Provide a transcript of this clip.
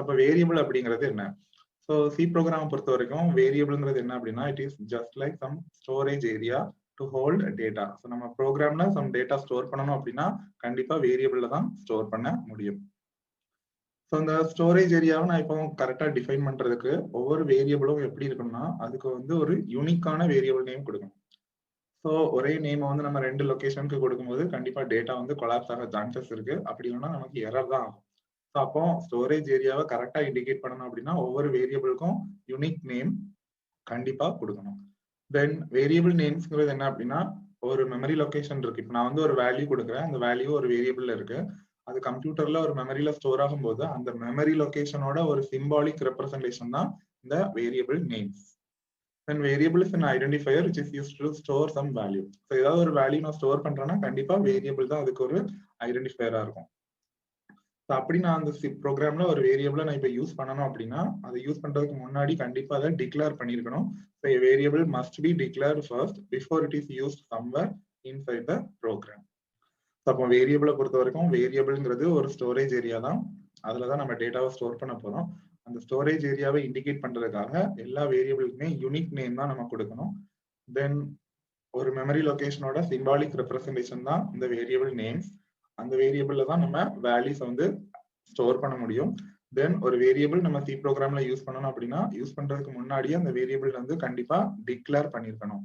அப்ப வேரியபிள் அப்படிங்கிறது என்ன? ஸோ சி ப்ரோக்ராம் பொறுத்த வரைக்கும் வேரியபிள்ங்கிறது என்ன அப்படின்னா, it is just like some storage area to hold data. So நம்ம ப்ரோக்ராம்ல சம் டேட்டா ஸ்டோர் பண்ணணும் அப்படின்னா கண்டிப்பா வேரியபிள்ல தான் ஸ்டோர் பண்ண முடியும். ஸோ இந்த ஸ்டோரேஜ் ஏரியாவை நான் இப்போ கரெக்டா டிஃபைன் பண்றதுக்கு ஒவ்வொரு வேரியபிளும் எப்படி இருக்கும்னா அதுக்கு வந்து ஒரு யூனிக்கான வேரியபிள் நேம் கொடுக்கணும். ஸோ ஒரே நேம் வந்து நம்ம 2 லொகேஷனுக்கு கொடுக்கும்போது கண்டிப்பா டேட்டா வந்து கொலாப்ஸ் ஆக சான்சஸ் இருக்கு. அப்படி இல்லைன்னா நமக்கு எரர் தான் ஆகும். ஸோ அப்போ ஸ்டோரேஜ் ஏரியாவை கரெக்டா இண்டிகேட் பண்ணணும் அப்படின்னா ஒவ்வொரு வேரியபிளுக்கும் யூனிக் நேம் கண்டிப்பா கொடுக்கணும். தென் வேரியபிள் நேம்ஸ்ங்கிறது என்ன அப்படின்னா ஒரு மெமரி லொகேஷன் இருக்கு. இப்போ நான் வந்து ஒரு வேல்யூ கொடுக்குறேன், அந்த வேல்யூ ஒரு வேரியபிள்ல இருக்கு. அது கம்ப்யூட்டர்ல ஒரு மெமரியில ஸ்டோர் ஆகும்போது அந்த மெமரி லொகேஷனோட ஒரு சிம்பாலிக் ரெப்ரசன்டேஷன் தான் இந்த variable names. Then variable is an identifier which is used to store some value. So ஏதாவது ஒரு வேல்யூ நான் ஸ்டோர் பண்றேன்னா கண்டிப்பா வேரியபிள் தான் அதுக்கு ஒரு ஐடென்டிஃபையரா இருக்கும். ஸோ அப்படி நான் அந்த ப்ரோக்ராம்ல ஒரு வேரியபிளை நான் இப்போ யூஸ் பண்ணணும் அப்படின்னா அதை யூஸ் பண்றதுக்கு முன்னாடி கண்டிப்பா அதை டிக்ளேர் பண்ணியிருக்கணும். So variable must be declare first before it is used somewhere inside the program. So அப்போ வேரியபிளை பொறுத்த வரைக்கும் வேரியபிள்ங்கிறது ஒரு ஸ்டோரேஜ் ஏரியா தான். அதுல தான் நம்ம டேட்டாவை ஸ்டோர் பண்ண போறோம். அந்த ஸ்டோரேஜ் ஏரியாவை இண்டிகேட் பண்றதுக்காக எல்லா வேரியபிளுக்குமே யூனிக் நேம் தான் நம்ம கொடுக்கணும். தென் ஒரு மெமரி லொகேஷனோட சிம்பாலிக் ரெப்ரசன்டேஷன் தான் இந்த வேரியபிள் நேம்ஸ். அந்த வேரியபிள்ல தான் நம்ம வேல்யூஸ் வந்து ஸ்டோர் பண்ண முடியும். தென் ஒரு வேரியபிள் நம்ம சி ப்ரோக்ராம்ல யூஸ் பண்ணணும் அப்படின்னா யூஸ் பண்றதுக்கு முன்னாடியே அந்த வேரியபிள் வந்து கண்டிப்பா டிக்ளேர் பண்ணிருக்கணும்.